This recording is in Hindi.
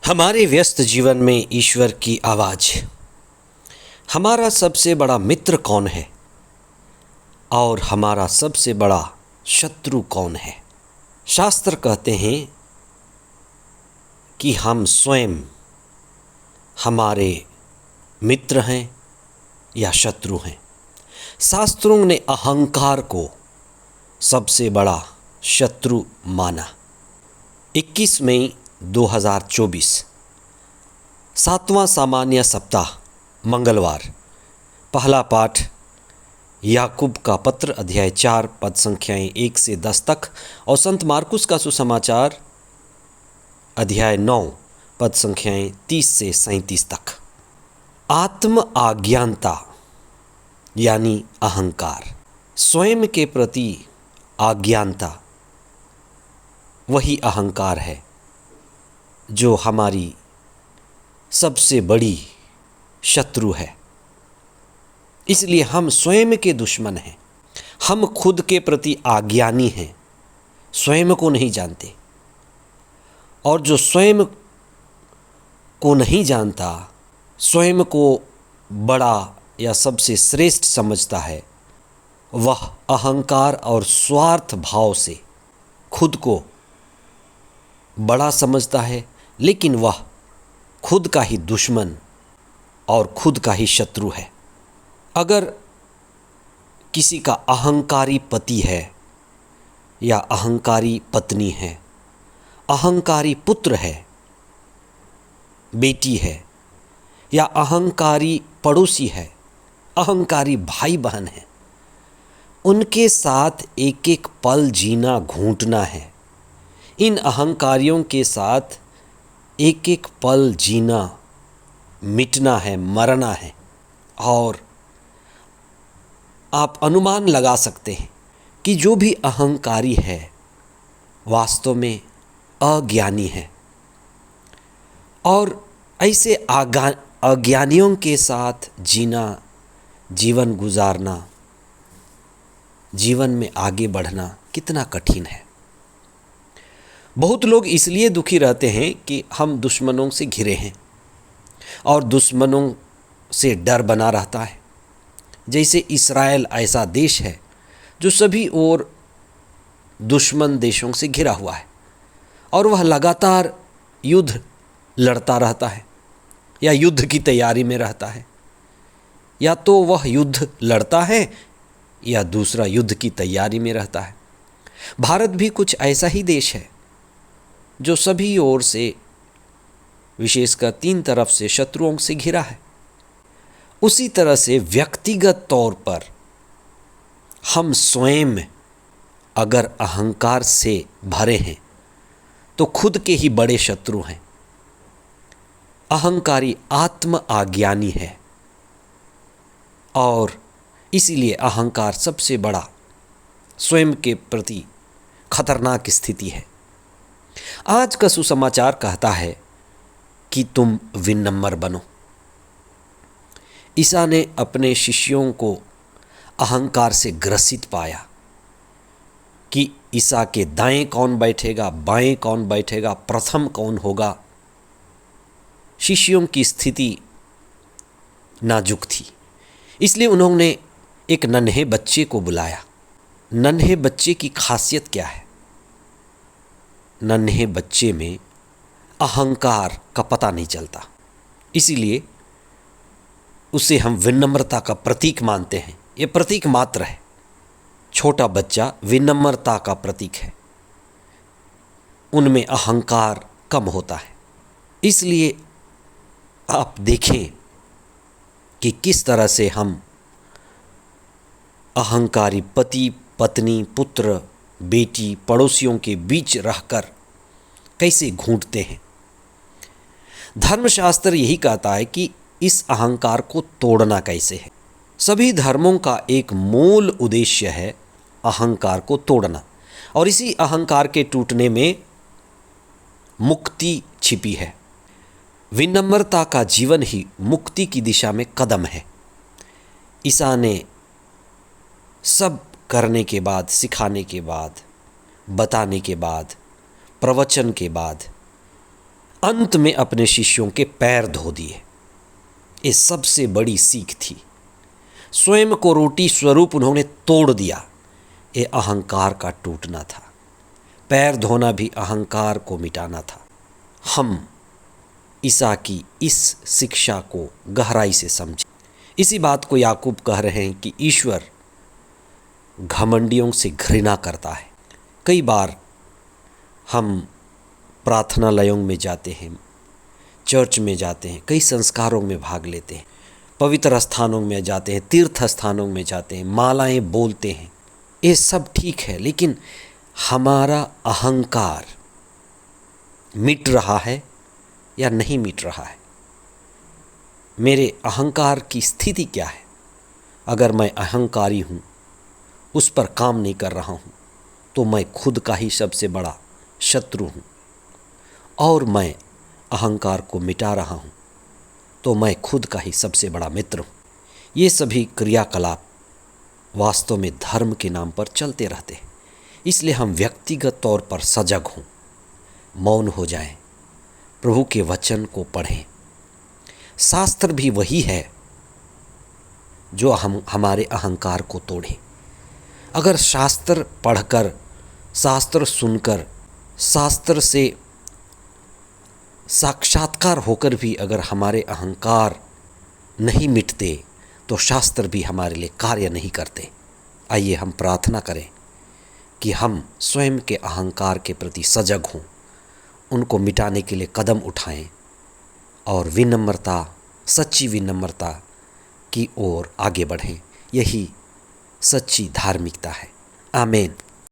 हमारे व्यस्त जीवन में ईश्वर की आवाज़। हमारा सबसे बड़ा मित्र कौन है और हमारा सबसे बड़ा शत्रु कौन है? शास्त्र कहते हैं कि हम स्वयं हमारे मित्र हैं या शत्रु हैं। शास्त्रों ने अहंकार को सबसे बड़ा शत्रु माना। 21 मई 2024 सातवां सामान्य सप्ताह मंगलवार। पहला पाठ याकूब का पत्र अध्याय 4 पद संख्याएं 1 से 10 तक और संत मार्कुस का सुसमाचार अध्याय 9 पद संख्याएं 30 से 37 तक। आत्म आज्ञानता यानी अहंकार, स्वयं के प्रति आज्ञानता वही अहंकार है जो हमारी सबसे बड़ी शत्रु है। इसलिए हम स्वयं के दुश्मन हैं। हम खुद के प्रति आज्ञानी हैं, स्वयं को नहीं जानते। और जो स्वयं को नहीं जानता, स्वयं को बड़ा या सबसे श्रेष्ठ समझता है, वह अहंकार और स्वार्थ भाव से खुद को बड़ा समझता है, लेकिन वह खुद का ही दुश्मन और खुद का ही शत्रु है। अगर किसी का अहंकारी पति है या अहंकारी पत्नी है, अहंकारी पुत्र है, बेटी है, या अहंकारी पड़ोसी है, अहंकारी भाई बहन है, उनके साथ एक एक पल जीना घूंटना है। इन अहंकारियों के साथ एक एक पल जीना मिटना है, मरना है। और आप अनुमान लगा सकते हैं कि जो भी अहंकारी है वास्तव में अज्ञानी है। और ऐसे अज्ञानियों के साथ जीना, जीवन गुजारना, जीवन में आगे बढ़ना कितना कठिन है। बहुत लोग इसलिए दुखी रहते हैं कि हम दुश्मनों से घिरे हैं और दुश्मनों से डर बना रहता है। जैसे इस्राएल ऐसा देश है जो सभी ओर दुश्मन देशों से घिरा हुआ है और वह लगातार युद्ध लड़ता रहता है या युद्ध की तैयारी में रहता है। या तो वह युद्ध लड़ता है या दूसरा युद्ध की तैयारी में रहता है। भारत भी कुछ ऐसा ही देश है जो सभी ओर से, विशेषकर 3 तरफ से शत्रुओं से घिरा है। उसी तरह से व्यक्तिगत तौर पर हम स्वयं अगर अहंकार से भरे हैं तो खुद के ही बड़े शत्रु हैं। अहंकारी आत्म आज्ञानी है और इसीलिए अहंकार सबसे बड़ा स्वयं के प्रति खतरनाक स्थिति है। आज का सुसमाचार कहता है कि तुम विनम्र बनो। ईसा ने अपने शिष्यों को अहंकार से ग्रसित पाया कि ईसा के दाएं कौन बैठेगा, बाएं कौन बैठेगा, प्रथम कौन होगा। शिष्यों की स्थिति नाजुक थी, इसलिए उन्होंने एक नन्हे बच्चे को बुलाया। नन्हे बच्चे की खासियत क्या है? नन्हे बच्चे में अहंकार का पता नहीं चलता, इसीलिए उसे हम विनम्रता का प्रतीक मानते हैं। ये प्रतीक मात्र है। छोटा बच्चा विनम्रता का प्रतीक है। उनमें अहंकार कम होता है। इसलिए आप देखें कि किस तरह से हम अहंकारी पति, पत्नी, पुत्र, बेटी, पड़ोसियों के बीच रहकर कैसे घूंटते हैं। धर्मशास्त्र यही कहता है कि इस अहंकार को तोड़ना कैसे है। सभी धर्मों का एक मूल उद्देश्य है अहंकार को तोड़ना, और इसी अहंकार के टूटने में मुक्ति छिपी है। विनम्रता का जीवन ही मुक्ति की दिशा में कदम है। ईसा ने सब करने के बाद, सिखाने के बाद, बताने के बाद, प्रवचन के बाद अंत में अपने शिष्यों के पैर धो दिए। ये सबसे बड़ी सीख थी। स्वयं को रोटी स्वरूप उन्होंने तोड़ दिया। ये अहंकार का टूटना था। पैर धोना भी अहंकार को मिटाना था। हम ईसा की इस शिक्षा को गहराई से समझें। इसी बात को याकूब कह रहे हैं कि ईश्वर घमंडियों से घृणा करता है। कई बार हम प्रार्थनालयों में जाते हैं, चर्च में जाते हैं, कई संस्कारों में भाग लेते हैं, पवित्र स्थानों में जाते हैं, तीर्थ स्थानों में जाते हैं, मालाएं बोलते हैं, ये सब ठीक है, लेकिन हमारा अहंकार मिट रहा है या नहीं मिट रहा है? मेरे अहंकार की स्थिति क्या है? अगर मैं अहंकारी हूँ, उस पर काम नहीं कर रहा हूँ, तो मैं खुद का ही सबसे बड़ा शत्रु हूँ। और मैं अहंकार को मिटा रहा हूँ, तो मैं खुद का ही सबसे बड़ा मित्र हूँ। ये सभी क्रियाकलाप वास्तव में धर्म के नाम पर चलते रहते हैं। इसलिए हम व्यक्तिगत तौर पर सजग हों, मौन हो जाएं, प्रभु के वचन को पढ़ें। शास्त्र भी वही है जो हमारे अहंकार को तोड़े। अगर शास्त्र पढ़कर, शास्त्र सुनकर, शास्त्र से साक्षात्कार होकर भी अगर हमारे अहंकार नहीं मिटते, तो शास्त्र भी हमारे लिए कार्य नहीं करते। आइए हम प्रार्थना करें कि हम स्वयं के अहंकार के प्रति सजग हों, उनको मिटाने के लिए कदम उठाएं और विनम्रता, सच्ची विनम्रता की ओर आगे बढ़ें। यही सच्ची धार्मिकता है। आमीन।